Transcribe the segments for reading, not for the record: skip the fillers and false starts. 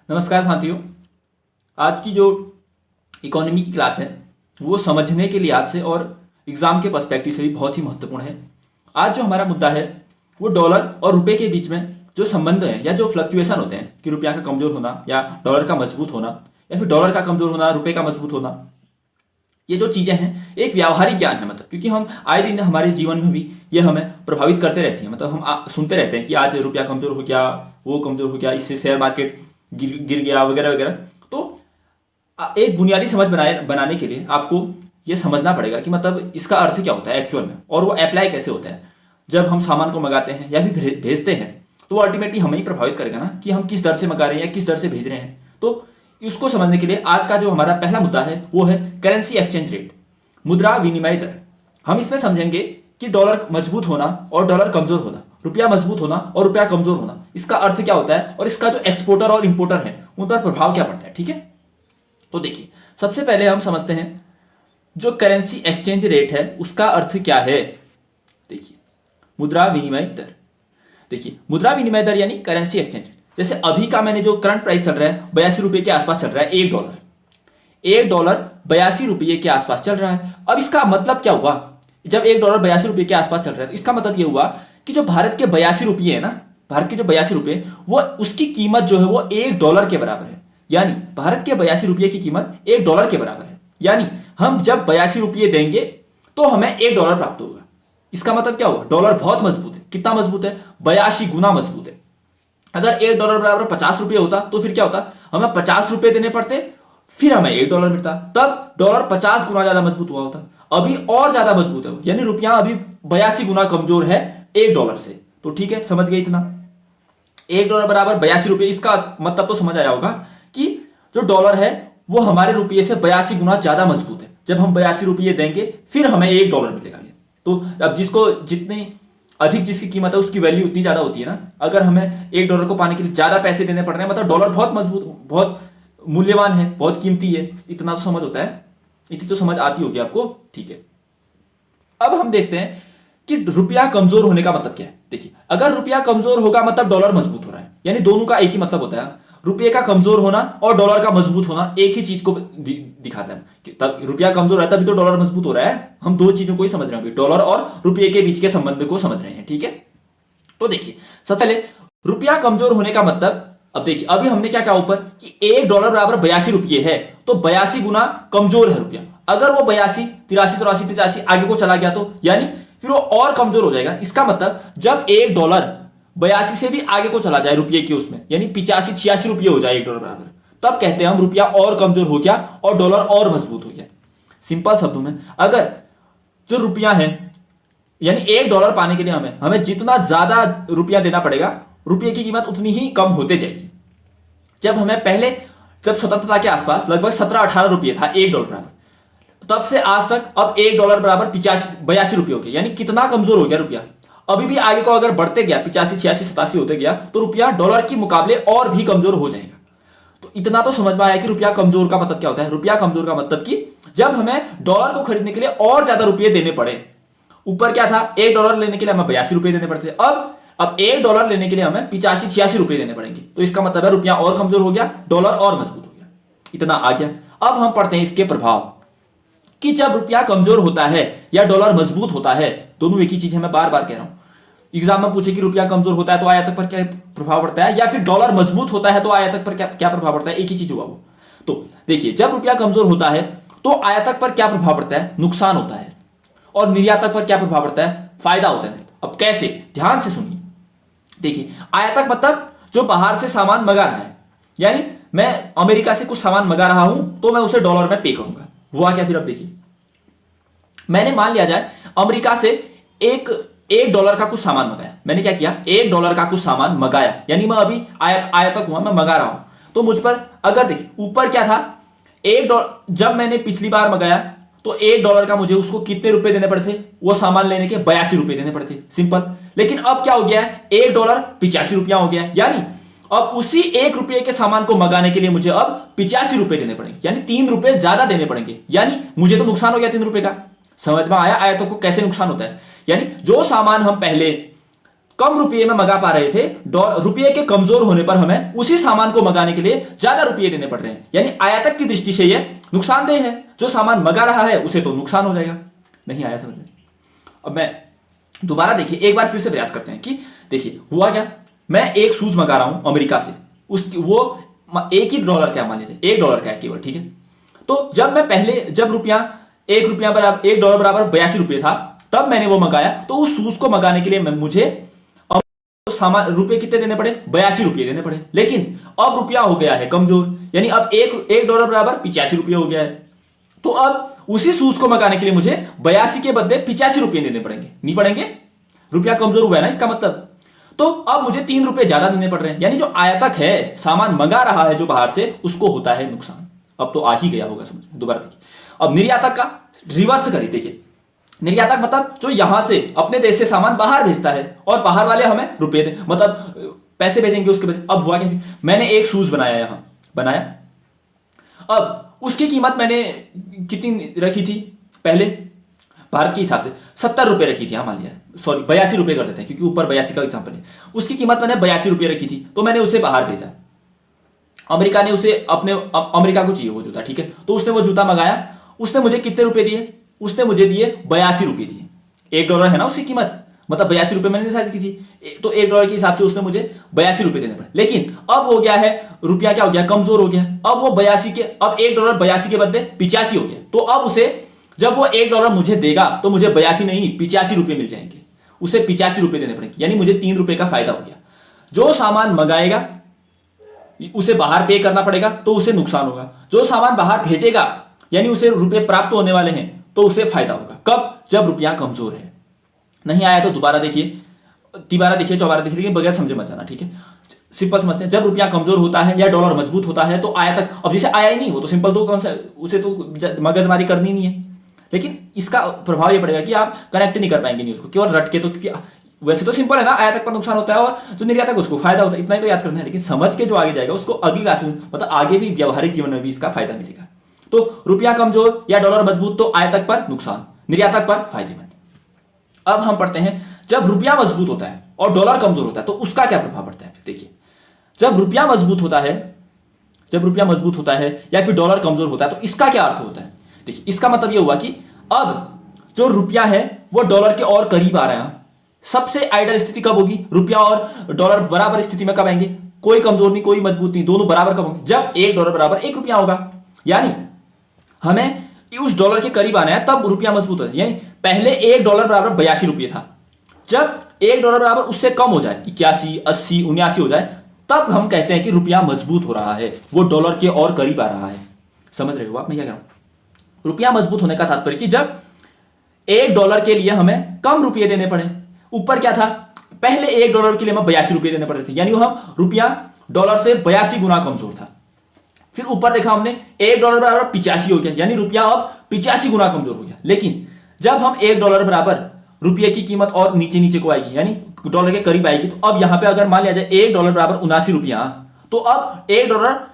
नमस्कार साथियों। आज की जो इकोनॉमी की क्लास है वो समझने के लिहाज से और एग्जाम के पर्सपेक्टिव से भी बहुत ही महत्वपूर्ण है। आज जो हमारा मुद्दा है वो डॉलर और रुपए के बीच में जो संबंध है या जो फ्लक्चुएशन होते हैं कि रुपया का कमजोर होना या डॉलर का मजबूत होना या फिर डॉलर का कमजोर होना रुपए का मजबूत होना, ये जो चीजें हैं एक व्यावहारिक ज्ञान है। मतलब क्योंकि हम आए दिन हमारे जीवन में भी ये हमें प्रभावित करते रहती है। मतलब हम सुनते रहते हैं कि आज रुपया कमजोर हो गया, वो कमजोर हो गया, इससे शेयर मार्केट गिर गया वगैरह वगैरह। तो एक बुनियादी समझ बनाने के लिए आपको ये समझना पड़ेगा कि मतलब इसका अर्थ क्या होता है एक्चुअल में, और वो अप्लाई कैसे होता है। जब हम सामान को मंगाते हैं या फिर भेजते हैं तो वो अल्टीमेटली हमें ही प्रभावित करेगा ना कि हम किस दर से मंगा रहे हैं या किस दर से भेज रहे हैं। तो उसको समझने के लिए आज का जो हमारा पहला मुद्दा है वो है करेंसी एक्सचेंज रेट, मुद्रा विनिमय दर। हम इसमें समझेंगे कि डॉलर मजबूत होना और डॉलर कमजोर होना, रुपया मजबूत होना और रुपया कमजोर होना, इसका अर्थ क्या होता है और इसका जो एक्सपोर्टर और इंपोर्टर है उन पर प्रभाव क्या पड़ता है। ठीक है, तो देखिए सबसे पहले हम समझते हैं जो करेंसी एक्सचेंज रेट है उसका अर्थ क्या है। देखिए मुद्रा विनिमय दर, देखिए मुद्रा विनिमय दर यानी करेंसी एक्सचेंज। जैसे अभी का मैंने जो करंट प्राइस चल रहा है 82 रुपये के आसपास चल रहा है। एक डॉलर 82 रुपये के आसपास चल रहा है। अब इसका मतलब क्या हुआ, जब एक डॉलर 82 रुपये के आसपास चल रहा है तो इसका मतलब यह हुआ कि जो भारत के 82 रुपये है ना, भारत के जो 82 रुपये वो उसकी कीमत जो है वो $1 के बराबर है। यानी भारत के 82 रुपये की कीमत $1 के बराबर है। यानी हम जब 82 रुपये देंगे तो हमें $1 प्राप्त होगा। इसका मतलब क्या हुआ, डॉलर बहुत मजबूत है। कितना मजबूत है, 82 गुना मजबूत है। अगर $1 बराबर 50 रुपये होता तो फिर क्या होता, हमें 50 रुपये देने पड़ते, फिर हमें $1 मिलता, तब डॉलर 50 गुना ज्यादा मजबूत हुआ होता। अभी और ज्यादा मजबूत है, यानी रुपया अभी 82 गुना कमजोर है $1 से। तो ठीक है, समझ गए इतना। $1 बराबर 82 रुपये, इसका मतलब तो समझ आया होगा कि जो डॉलर है वो हमारे रुपये से 82 गुना ज्यादा मजबूत है। जब हम 82 रुपये देंगे फिर हमें $1 मिलेगा। तो अब जिसको जितनी अधिक जिसकी कीमत है उसकी वैल्यू उतनी ज्यादा होती है ना। अगर हमें $1 को पाने के लिए ज्यादा पैसे देने पड़ रहे हैं, मतलब डॉलर बहुत मजबूत, बहुत मूल्यवान है, बहुत कीमती है। इतना तो समझ होता है, इतनी तो समझ आती होगी आपको। ठीक है, अब हम देखते हैं कि रुपया कमजोर होने का मतलब क्या है। देखिए अगर रुपया कमजोर होगा मतलब डॉलर मजबूत हो रहा है, यानी दोनों का एक ही मतलब होता है। रुपये का कमजोर होना और डॉलर का मजबूत होना एक ही चीज को दिखाता है कि तब रुपया कमजोर है तभी तो डॉलर मजबूत हो रहा है। हम दो चीजों को ही समझ रहे हैं, डॉलर और रुपये के बीच के संबंध को समझ रहे हैं। ठीक है, तो देखिए सबसे पहले रुपया कमजोर होने का मतलब, अब देखिए अभी हमने क्या कहा ऊपर कि $1 बराबर 82 रुपये है, तो 82 गुना कमजोर है रुपया। अगर वो 82, 83, 84, 85 आगे को चला गया तो यानी फिर वो और कमजोर हो जाएगा। इसका मतलब जब $1 82 से भी आगे को चला जाए रुपये के उसमें, यानी 85, 86 रुपये हो जाए $1 बराबर, तब कहते हैं हम रुपया और कमजोर हो गया और डॉलर और मजबूत हो गया। सिंपल शब्दों में अगर जो रुपया है, यानी $1 पाने के लिए हमें जितना ज्यादा रुपया देना पड़ेगा, रुपये की कीमत उतनी ही कम होते जाएगी। जब हमें पहले, जब स्वतंत्रता के आसपास लगभग 17-18 रुपये था $1 बराबर, तब से आज तक अब $1 बराबर 82 रुपये हो गया। यानी कितना कमजोर हो गया रुपया। अभी भी आगे को अगर बढ़ते गया 85, 86, 87 होते गया तो रुपया डॉलर के मुकाबले और भी कमजोर हो जाएगा। तो इतना तो समझ में आया कि रुपया कमजोर का मतलब क्या होता है। रुपया कमजोर का मतलब कि जब हमें डॉलर को खरीदने के लिए और ज्यादा रुपये देने पड़े। ऊपर क्या था, $1 लेने के लिए हमें 82 रुपये देने पड़ते, अब $1 लेने के लिए हमें 85, 86 रुपये देने पड़ेंगे। तो इसका मतलब है रुपया और कमजोर हो गया, डॉलर और मजबूत हो गया। इतना आ गया। अब हम पढ़ते हैं इसके प्रभाव कि जब रुपया कमजोर होता है या डॉलर मजबूत होता है, दोनों एक ही चीज है, मैं बार बार कह रहा हूं। एग्जाम में पूछे कि रुपया कमजोर होता है तो आयातक पर क्या प्रभाव पड़ता है, या फिर डॉलर मजबूत होता है तो आयातक पर क्या प्रभाव पड़ता है, एक ही चीज हुआ वो। तो देखिए जब रुपया कमजोर होता है तो आयातक पर क्या प्रभाव पड़ता है, नुकसान होता है, और निर्यातक पर क्या प्रभाव पड़ता है, फायदा होता है। अब कैसे, ध्यान से सुनिए। देखिए आयातक मतलब जो बाहर से सामान मंगा रहा है, यानी मैं अमेरिका से कुछ सामान मंगा रहा हूं तो मैं उसे डॉलर में पे करूंगा। हुआ क्या फिर, अब देखिए मैंने मान लिया जाए अमेरिका से एक डॉलर का कुछ सामान मंगाया। मैंने क्या किया, $1 का कुछ सामान मंगाया, यानी मैं अभी आयातक हुआ, मैं मंगा रहा हूं। तो मुझ पर अगर देखिए ऊपर क्या था, $1, जब मैंने पिछली बार मंगाया तो $1 का मुझे उसको कितने रुपए देने पड़े थे, वो सामान लेने के 82 रुपए देने पड़े थे, सिंपल। लेकिन अब क्या हो गया है, $1 85 रुपया हो गया, यानी अब उसी $1 के सामान को मंगाने के लिए मुझे अब 85 रुपए देने पड़ेंगे, यानी $3 ज्यादा देने पड़ेंगे। यानी मुझे तो नुकसान हो गया $3 का। समझ में आया आयतों को कैसे नुकसान होता है। यानी जो सामान हम पहले कम रुपये में मंगा पा रहे थे, रुपये के कमजोर होने पर हमें उसी सामान को मंगाने के लिए ज्यादा रुपये देने पड़ रहे हैं। यानी आयातक की दृष्टि से यह नुकसानदेह है। जो सामान मंगा रहा है उसे तो नुकसान हो जाएगा। नहीं आया समझ में? अब मैं दोबारा देखिए, एक बार फिर से प्रयास करते हैं कि देखिए हुआ क्या। मैं एक शूज मंगा रहा हूं अमेरिका से, उसकी वो $1 का मान लीजिए, $1 का है केवल, ठीक है। तो जब मैं पहले जब $1 बराबर $1 बराबर 82 रुपये था, तब मैंने वो मंगाया। तो उस शूज को मंगाने के लिए मुझे सामान रुपये कितने देने पड़े? 82 रुपये देने पड़े। लेकिन अब रुपया हो गया है कमजोर, यानी अब $1 बराबर 85 रुपये हो गया है। तो अब उसी शूज को मंगाने के लिए मुझे 82 के बदले 85 रुपये देने पड़ेंगे, नहीं पड़ेंगे? रुपया कमजोर हुआ है ना इसका मतलब। तो अब मुझे 3 रुपये ज्यादा देने पड़ रहे हैं। यानी जो आयातक है, सामान मंगा रहा है जो बाहर से, उसको होता है नुकसान। अब तो आ ही गया होगा समझ में। दोबारा देखिए, अब निर्यातक का रिवर्स करिए। देखिए, निर्यातक मतलब जो यहां से अपने देश से सामान बाहर भेजता है और बाहर वाले हमें रुपए दे, मतलब पैसे भेजेंगे उसके बदले। अब हुआ क्या, मैंने एक शूज बनाया, यहां बनाया। अब उसकी कीमत मैंने कितनी रखी थी? पहले भारत के हिसाब से 70 रुपए रखी थी, हाँ मान लिया, सॉरी 82 रुपए कर देते हैं क्योंकि ऊपर 82 का एग्जाम्पल है। उसकी कीमत मैंने 82 रुपए रखी थी, तो मैंने उसे बाहर भेजा। अमेरिका ने उसे अमेरिका को चाहिए वो जूता, ठीक है। तो उसने वो जूता मंगाया, उसने मुझे कितने रुपए दिए? उसने मुझे दिए 82 रुपए दिए। $1 है ना उसकी कीमत, मतलब 82 रुपए मैंने डिसाइड की थी, तो $1 के हिसाब से उसने मुझे 82 रुपए देने पड़े। लेकिन अब हो गया है, रुपया क्या हो गया? कमजोर हो गया। अब वो 82 के, अब $1 82 के बदले 85 हो गया। तो अब उसे, जब वो $1 मुझे देगा तो मुझे 82 नहीं 85 रुपए मिल जाएंगे, उसे 85 रुपए देने पड़ेंगे। यानी मुझे 3 रुपए का फायदा हो गया। जो सामान मंगाएगा उसे बाहर पे करना पड़ेगा, तो उसे नुकसान होगा। जो सामान बाहर भेजेगा, यानी उसे रुपए प्राप्त होने वाले हैं, तो उसे फायदा होगा। कब? जब रुपया कमजोर है। नहीं आया तो दोबारा देखिए, तिबारा देखिए, चौबारा देखिए, लेकिन बगैर समझे मत जाना, ठीक है। सिंपल समझते हैं, जब रुपया कमजोर होता है या डॉलर मजबूत होता है तो आयातक, अब जैसे आया ही नहीं, वो तो सिंपल, तो कौन सा, उसे तो मगजमारी करनी नहीं है। लेकिन इसका प्रभाव ये पड़ेगा कि आप कनेक्ट नहीं कर पाएंगे न्यूज को, केवल रट के। तो क्योंकि वैसे तो सिंपल है ना, आयातक पर नुकसान होता है और जो निर्यातक उसको फायदा होता है, इतना ही तो याद करना है। लेकिन समझ के जो आगे जाएगा उसको अगली क्लास में, मतलब आगे भी व्यावहारिक जीवन में भी इसका फायदा मिलेगा। तो रुपया कमजोर या डॉलर मजबूत तो आयातक पर नुकसान, निर्यातक पर फायदेमंद। अब हम पढ़ते हैं, जब रुपया मजबूत होता है और डॉलर कमजोर होता है तो उसका क्या प्रभाव पड़ता है। देखिए, जब रुपया मजबूत होता है या फिर डॉलर कमजोर होता है तो इसका क्या अर्थ होता है। देखिए, इसका मतलब यह हुआ कि अब जो रुपया है वो डॉलर के और करीब आ रहा है। सबसे आइडियल स्थिति कब होगी? रुपया और डॉलर बराबर स्थिति में कब आएंगे? कोई कमजोर नहीं, कोई मजबूत नहीं, दोनों बराबर कब होंगे? जब $1 बराबर $1 होगा। यानी हमें उस डॉलर के करीब आना है, तब रुपया मजबूत हो जाए। यानी पहले $1 बराबर 82 रुपये था, जब $1 बराबर उससे कम हो जाए, 81, 80, 79 हो जाए, तब हम कहते हैं कि रुपया मजबूत हो रहा है, वो डॉलर के और करीब आ रहा है। समझ रहे हो आप मैं क्या कह रहा हूं? रुपया मजबूत होने का तात्पर्य कि जब $1 के लिए हमें कम रुपये देने पड़े। ऊपर क्या था? पहले $1 के लिए हमें 82 रुपये देने पड़े थे, यानी हम रुपया डॉलर से 82 गुना कमजोर था। फिर ऊपर देखा हमने $1 बराबर 85 हो गया, यानी रुपया अब 85 गुना कमजोर हो गया। लेकिन जब हम $1 बराबर रुपये की कीमत और नीचे नीचे को आएगी, यानी डॉलर के करीब आएगी, तो अब यहां पे अगर मान लिया जाए $1 बराबर 79 रुपया, तो अब $1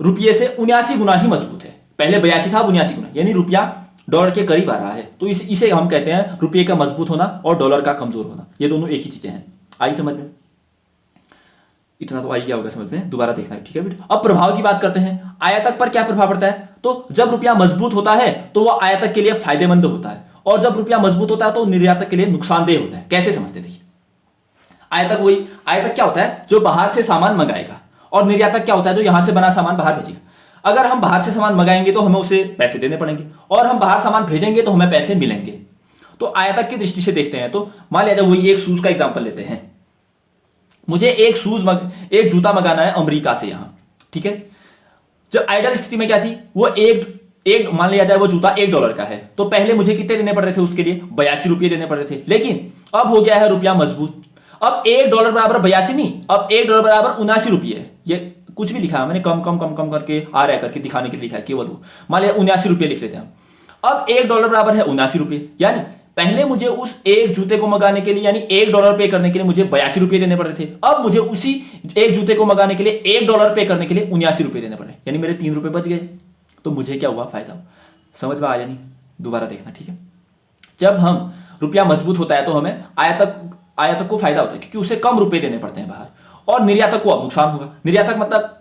रुपये से 79 गुना ही मजबूत है। पहले 82 था, अब 79 गुना, यानी रुपया डॉलर के करीब आ रहा है। तो इसे हम कहते हैं रुपये का मजबूत होना और डॉलर का कमजोर होना। ये दोनों एक ही चीजें हैं। आई समझ में? इतना तो आई गया होगा समझ में, दोबारा देखना है, ठीक है बेटा। अब प्रभाव की बात करते हैं, आयातक पर क्या प्रभाव पड़ता है। तो जब रुपया मजबूत होता है तो वह आयातक के लिए फायदेमंद होता है, और जब रुपया मजबूत होता है तो निर्यातक के लिए नुकसानदेह होता है। कैसे समझते? देखिए, आयातक क्या होता है? जो बाहर से सामान मंगाएगा, और निर्यातक क्या होता है? जो यहां से बना सामान बाहर भेजेगा। अगर हम बाहर से सामान मंगाएंगे तो हमें उसे पैसे देने पड़ेंगे, और हम बाहर सामान भेजेंगे तो हमें पैसे मिलेंगे। तो आयातक की दृष्टि से देखते हैं तो मान लिया जाए, वही एक शूज का एग्जांपल लेते हैं। मुझे एक जूता मंगाना है अमेरिका से यहां, ठीक है। जब आइडियल स्थिति में क्या थी, वो एक मान लिया जाए वो जूता $1 का है, तो पहले मुझे कितने देने पड़ रहे थे? उसके लिए 82 रुपये देने पड़ रहे थे। लेकिन अब हो गया है रुपया मजबूत, अब $1 बराबर 82 नहीं, अब $1 बराबर 79 रुपये। ये कुछ भी लिखा है मैंने, कम कम कम कम करके आ रहा है, करके दिखाने के लिए लिखा है केवल वो। मान लिया 79 रुपये लिख लेते हैं हम। अब $1 बराबर है 79 रुपये, यानी पहले मुझे उस एक जूते को मंगाने के लिए, यानी $1 पे करने के लिए मुझे 82 रुपये देने पड़ रहे थे। अब मुझे उसी एक जूते को मंगाने के लिए $1 पे करने के लिए 79 रुपये देने पड़े, यानी मेरे 3 रुपये बच गए। तो मुझे क्या हुआ? फायदा। समझ में आया नहीं? दोबारा देखना, ठीक है। जब हम रुपया मजबूत होता है तो हमें आयातक आयातक को फायदा होता है क्योंकि उसे कम रुपए देने पड़ते हैं बाहर, और निर्यातक को अब नुकसान होगा। निर्यातक मतलब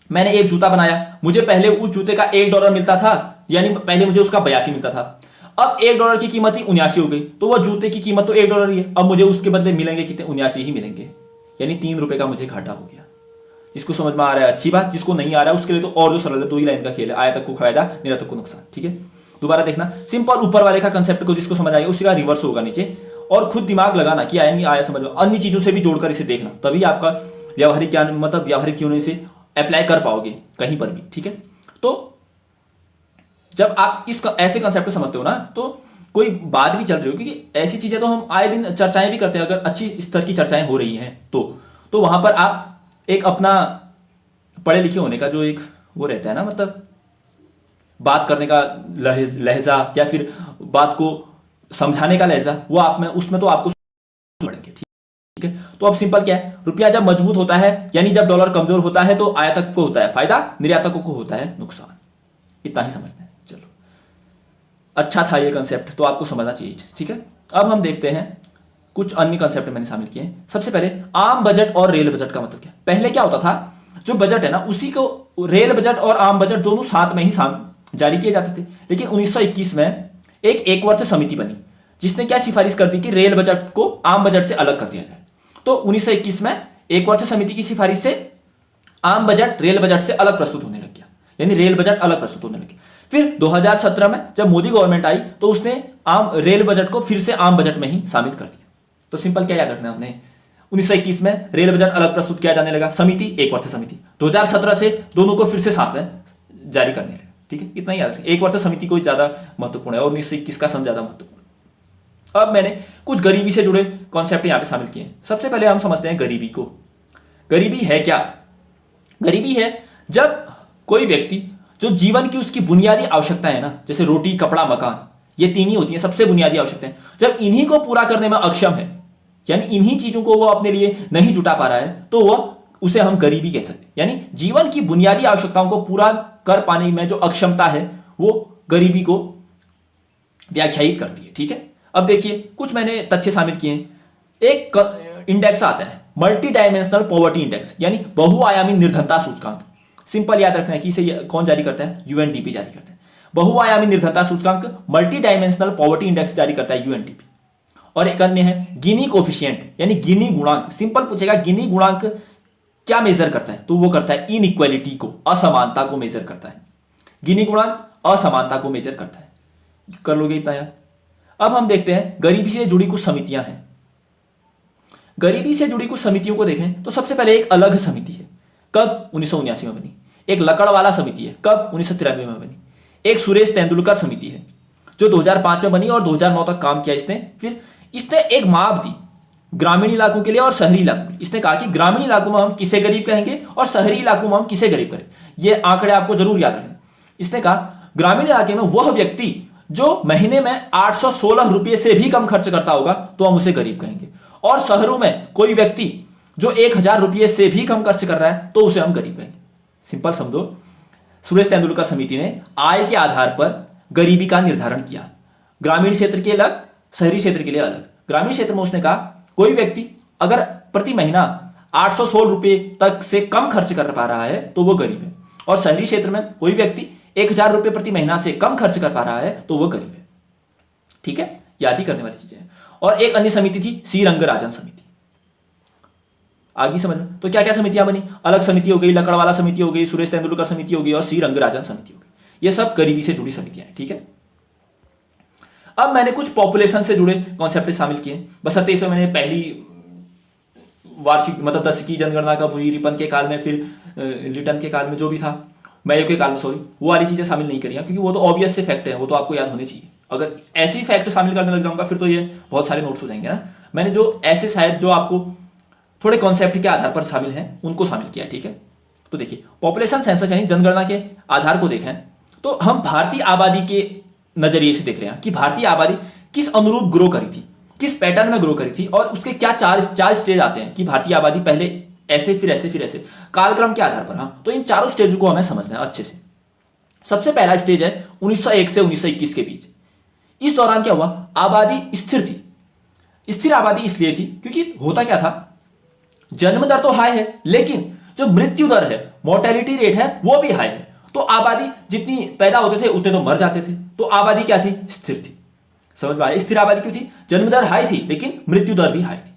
मैंने एक जूता बनाया, मुझे पहले उस जूते का $1 मिलता था, यानी पहले मुझे उसका 82 मिलता था, अब $1 की कीमत ही 79 हो गई, तो वह जूते की कीमत तो $1 ही है, अब मुझे उसके बदले मिलेंगे कितने, 79 ही मिलेंगे, यानी ₹3 का मुझे घाटा हो गया। जिसको समझ में आ रहा है अच्छी बात, जिसको नहीं आ रहा है उसके लिए तो और जो सरल है, 2 ही लाइन का खेल है, आयातक को फायदा निर्यातक को नुकसान। ठीक है, दोबारा देखना, सिंपल ऊपर वाले का कंसेप्ट को जिसको समझ आएगा उसी का रिवर्स होगा नीचे, और खुद दिमाग लगाना कि आया नहीं आया समझ में, अन्य चीजों से भी जोड़कर इसे देखना, तभी आपका व्यावहारिक ज्ञान मतलब व्यावहारिक जीवन से अप्लाई कर पाओगे कहीं पर भी। ठीक है, तो जब आप इस ऐसे कंसेप्ट को समझते हो ना, तो कोई बात भी चल रही हो, क्योंकि ऐसी चीजें तो हम आए दिन चर्चाएं भी करते हैं, अगर अच्छी स्तर की चर्चाएं हो रही हैं तो वहां पर आप एक अपना पढ़े लिखे होने का जो एक वो रहता है ना, मतलब बात करने का लहजा या फिर बात को समझाने का लहजा, वो आप में उसमें तो आपको पड़ेंगे। ठीक है, तो अब सिंपल क्या है, रुपया जब मजबूत होता है यानी जब डॉलर कमजोर होता है तो आयातक को होता है फायदा, निर्यातकों को होता है नुकसान। इतना ही समझते हैं। चलो, अच्छा था ये कंसेप्ट, तो आपको समझना चाहिए। ठीक है, अब हम देखते हैं कुछ अन्य कंसेप्ट मैंने शामिल किए हैं। सबसे पहले आम बजट और रेल बजट का मतलब क्या। पहले क्या होता था, जो बजट है ना उसी को रेल बजट और आम बजट दोनों साथ में ही जारी किए जाते थे, लेकिन 1921 में एक वर्ष समिति बनी जिसने क्या सिफारिश कर दी कि रेल बजट को आम बजट से अलग कर दिया जाए। तो 1921 में एक वर्ष समिति की सिफारिश से आम बजट रेल बजट से अलग प्रस्तुत होने लग गया, यानी रेल बजट अलग प्रस्तुत होने लगे। फिर 2017 में जब मोदी गवर्नमेंट आई तो उसने रेल बजट को फिर से आम बजट में ही शामिल कर दिया। तो सिंपल क्या याद रखना है हमने, 1921 में रेल बजट अलग प्रस्तुत किया जाने लगा, समिति एक वर्ष समिति, 2017 से दोनों को फिर से साथ में जारी करने लगे। ठीक है, इतना ही याद रखें, एक वर्ष समिति कोई ज्यादा महत्वपूर्ण है और 1921 का सम ज्यादा महत्वपूर्ण। अब मैंने कुछ गरीबी से जुड़े कॉन्सेप्ट यहां पे शामिल किए हैं। सबसे पहले हम समझते हैं गरीबी को। गरीबी है क्या? गरीबी है जब कोई व्यक्ति जो जीवन की उसकी बुनियादी आवश्यकता है ना, जैसे रोटी कपड़ा मकान, ये तीन ही होती है सबसे बुनियादी आवश्यकताएं, जब इन्हीं को पूरा करने में अक्षम है, यानी इन्हीं चीजों को वो अपने लिए नहीं जुटा पा रहा है, तो वह उसे हम गरीबी कह सकते हैं। यानी जीवन की बुनियादी आवश्यकताओं को पूरा कर पाने में जो अक्षमता है वो गरीबी को व्याख्यायित करती है। ठीक है, अब देखिए कुछ मैंने तथ्य शामिल किए हैं। एक इंडेक्स आता है मल्टी डायमेंशनल पॉवर्टी इंडेक्स, यानी बहुआयामी निर्धनता सूचकांक। सिंपल याद रखना है कि इसे कौन जारी करता है, यूएनडीपी जारी करता है। बहुआयामी निर्धनता सूचकांक मल्टी डायमेंशनल पॉवर्टी इंडेक्स जारी करता है यूएनडीपी। और एक अन्य है गिनी कोफिशिएंट, यानी गिनी गुणांक। सिंपल पूछेगा गिनी गुणांक क्या मेजर करता है, तो वो करता है इनइक्वालिटी को, असमानता को मेजर करता है। गिनी गुणांक असमानता को मेजर करता है। कर लोगे इतना यार। अब हम देखते हैं गरीबी से जुड़ी कुछ समितियां हैं। गरीबी से जुड़ी कुछ समितियों को देखें तो सबसे पहले एक अलग समिति है, कब 1979 में बनी। एक लकड़वाला समिति है, कब 1993 में बनी। एक सुरेश तेंदुलकर समिति है जो 2005 में बनी और 2009 तक काम किया इसने। फिर इसने एक माप दी ग्रामीण इलाकों के लिए और शहरी इलाकों के लिए। इसने कहा कि ग्रामीण इलाकों में हम किसे गरीब कहेंगे और शहरी इलाकों में हम किसे गरीब करें। ये आंकड़े आपको जरूर याद रखें। इसने कहा ग्रामीण इलाके में वह व्यक्ति जो महीने में 816 रुपये से भी कम खर्च करता होगा तो हम उसे गरीब कहेंगे, और शहरों में कोई व्यक्ति जो 1000 रुपये से भी कम खर्च कर रहा है तो उसे हम गरीब कहेंगे। सिंपल समझो, सुरेश तेंदुलकर समिति ने आय के आधार पर गरीबी का निर्धारण किया, ग्रामीण क्षेत्र के अलग शहरी क्षेत्र के लिए अलग। ग्रामीण क्षेत्र में उसने कहा कोई व्यक्ति अगर प्रति महीना 816 रुपये तक से कम खर्च कर पा रहा है तो वो गरीब है, और शहरी क्षेत्र में कोई व्यक्ति 1000 रुपये प्रति महीना से कम खर्च कर पा रहा है तो वो गरीब है। ठीक है, याद ही करने वाली चीजें। और एक अन्य समिति थी सी रंगराजन समिति। आगे समझ में, तो क्या क्या समितियां बनी, अलग समिति हो गई, लकड़वाला समिति हो गई, सुरेश तेंदुलकर समिति हो गई और सी रंगराजन समिति हो गई। ये सब गरीबी से जुड़ी समितियां हैं। ठीक है, अब मैंने कुछ पॉपुलेशन से जुड़े कॉन्सेप्ट शामिल किए, बशर्ते इसमें मैंने पहली वार्षिक मतलब दशकीय जनगणना का भूरिपन के काल में, फिर रिटर्न के काल में जो भी था, मैयो के काल में सॉरी, वो वाली चीजें शामिल नहीं करी क्योंकि वो तो ऑब्वियस से फैक्ट है, वो तो आपको याद होने चाहिए। अगर ऐसी फैक्ट शामिल करने लग जाऊंगा फिर तो ये बहुत सारे नोट्स हो जाएंगे ना। मैंने जो ऐसे शायद जो आपको थोड़े कॉन्सेप्ट के आधार पर शामिल हैं उनको शामिल किया। ठीक है, तो देखिए पॉपुलेशन सेंसस यानी जनगणना के आधार को देखें तो हम भारतीय आबादी के नजरिए से देख रहे हैं कि भारतीय आबादी किस अनुरूप ग्रो करी थी, किस पैटर्न में ग्रो करी थी, और उसके क्या चार स्टेज आते हैं कि भारतीय आबादी पहले ऐसे फिर ऐसे फिर ऐसे कालक्रम के आधार पर। हाँ, तो इन चारों स्टेज को हमें समझना है अच्छे से। सबसे पहला स्टेज है 1901 से 1921 के बीच। इस दौरान क्या हुआ, आबादी स्थिर थी। स्थिर आबादी इसलिए थी क्योंकि होता क्या था, जन्म दर तो हाई है लेकिन जो मृत्यु दर है, मोर्टेलिटी रेट है, वो भी हाई है। तो आबादी जितनी पैदा होते थे उतने तो मर जाते थे, तो आबादी क्या थी, स्थिर थी। समझ में आया? स्थिर आबादी क्यों थी, जन्म दर हाई थी लेकिन मृत्यु दर भी हाई थी।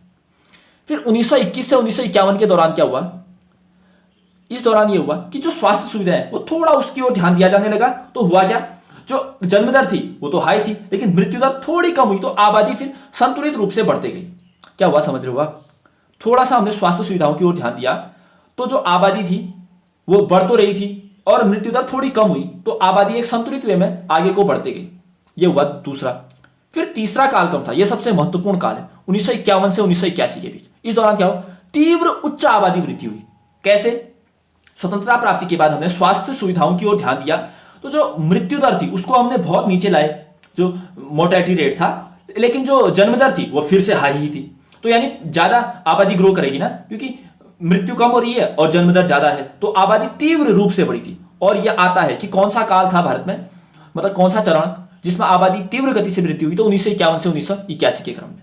फिर 1921 से 1951 के दौरान क्या हुआ, इस दौरान ये हुआ कि जो स्वास्थ्य सुविधाएं वो थोड़ा उसकी ओर ध्यान दिया जाने लगा। तो हुआ क्या, जो जन्म दर थी वो तो हाई थी लेकिन मृत्यु दर थोड़ी कम हुई, तो आबादी फिर संतुलित रूप से बढ़ते गई। क्या हुआ समझ रहे हो आप, थोड़ा सा हमने स्वास्थ्य सुविधाओं की ओर ध्यान दिया तो जो आबादी थी वो बढ़ तो रही थी और मृत्यु दर थोड़ी कम हुई, तो आबादी एक संतुलित वे में आगे को बढ़ते गई। ये हुआ दूसरा। फिर तीसरा कालक्रम था, यह सबसे महत्वपूर्ण काल है, 1951 से 1981 के बीच। इस दौरान क्या हो, तीव्र उच्च आबादी वृद्धि हुई। कैसे, स्वतंत्रता प्राप्ति के बाद हमने स्वास्थ्य सुविधाओं की ओर ध्यान दिया तो जो मृत्यु दर थी उसको हमने बहुत नीचे लाए, जो मोर्टेलिटी रेट था, लेकिन जो जन्म दर थी वो फिर से हाई ही थी। तो यानी ज्यादा आबादी ग्रो करेगी ना, क्योंकि मृत्यु कम हो रही है और जन्म दर ज्यादा है, तो आबादी तीव्र रूप से बढ़ी थी। और यह आता है कि कौन सा काल था भारत में, मतलब कौन सा चरण जिसमें आबादी तीव्र गति से वृद्धि हुई, तो 1951 से 1981 के क्रम में।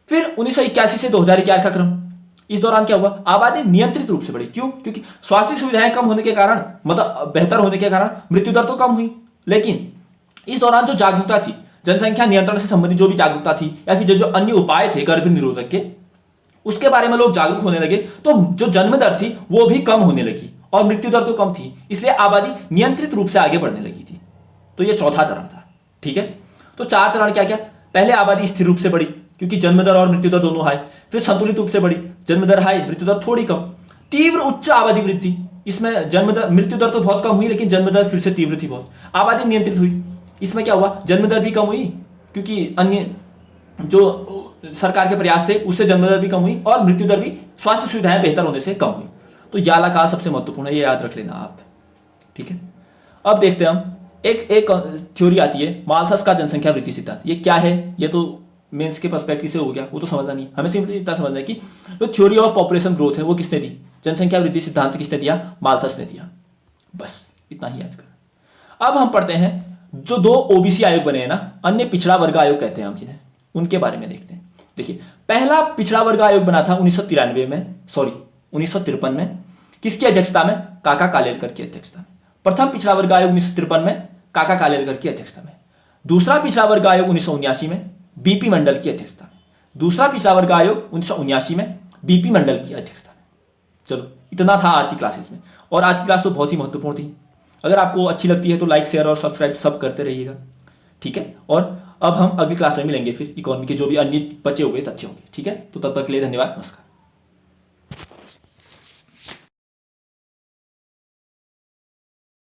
फिर 1981 से 2011 का क्रम, इस दौरान क्या हुआ, आबादी नियंत्रित रूप से बढ़ी। क्यों, क्योंकि स्वास्थ्य सुविधाएं कम होने के कारण, मतलब बेहतर होने के कारण मृत्यु दर तो कम हुई, लेकिन इस दौरान जो जागरूकता थी, जनसंख्या नियंत्रण से संबंधित जो भी जागरूकता थी या फिर जो अन्य उपाय थे गर्भ निरोधक के, उसके बारे में लोग जागरूक होने लगे, तो जो जन्म दर थी वो भी कम होने लगी और मृत्यु दर तो कम थी, इसलिए आबादी नियंत्रित रूप से आगे बढ़ने लगी थी। तो ये चौथा चरण था। ठीक है, तो चार चरण क्या क्या, पहले आबादी स्थिर रूप से बढ़ी क्योंकि जन्म दर और मृत्यु दर दोनों हाई, फिर संतुलित रूप से बढ़ी, जन्म दर हाई, मृत्यु दर थोड़ी कम, तीव्र उच्च आबादी वृद्धि, इसमें जन्म दर, मृत्यु दर तो बहुत कम हुई लेकिन जन्म दर फिर से तीव्र थी बहुत, आबादी नियंत्रित हुई। इसमें क्या हुआ, जन्म दर भी कम हुई क्योंकि अन्य जो सरकार के प्रयास थे उससे जन्म दर भी कम हुई और मृत्यु दर भी स्वास्थ्य सुविधाएं बेहतर होने से कम हुई। तो यह वाला काल सबसे महत्वपूर्ण है, ये याद रख लेना आप। ठीक है, अब देखते हैं हम एक थ्योरी आती है माल्थस का जनसंख्या वृद्धि सिद्धांत। ये क्या है, ये तो मेंस के पर्सपेक्टिव से हो गया, वो तो समझना नहीं, हमें सिंपली इतना समझना है कि जो थ्योरी ऑफ पॉपुलेशन ग्रोथ है वो किसने दी, जनसंख्या वृद्धि सिद्धांत किसने दिया, माल्थस ने दिया। बस इतना ही याद कर। अब हम पढ़ते हैं जो दो ओबीसी आयोग बने हैं ना, अन्य पिछड़ा वर्ग आयोग कहते हैं हम जिन्हें, उनके बारे में देखते हैं। देखिए, पहला पिछड़ा वर्ग आयोग बना था 1953 में, किसकी अध्यक्षता में, काका कालेलकर की अध्यक्षता में। प्रथम पिछड़ा वर्ग आयोग 1953 में काका कालेलकर की अध्यक्षता में। दूसरा पिछड़ा वर्ग आयोग 1979 में बीपी मंडल की अध्यक्षता में। दूसरा पिछड़ा वर्ग आयोग 1979 में बीपी मंडल की अध्यक्षता में। चलो, इतना था आज की क्लासेस में, और आज की क्लास तो बहुत ही महत्वपूर्ण थी। अगर आपको अच्छी लगती है तो लाइक, शेयर और सब्सक्राइब सब करते रहिएगा। ठीक है, और अब हम अगली क्लास में मिलेंगे फिर इकोनॉमी के जो भी अन्य बचे हुए तथ्य होंगे। ठीक है, तो तब तक के लिए धन्यवाद, नमस्कार।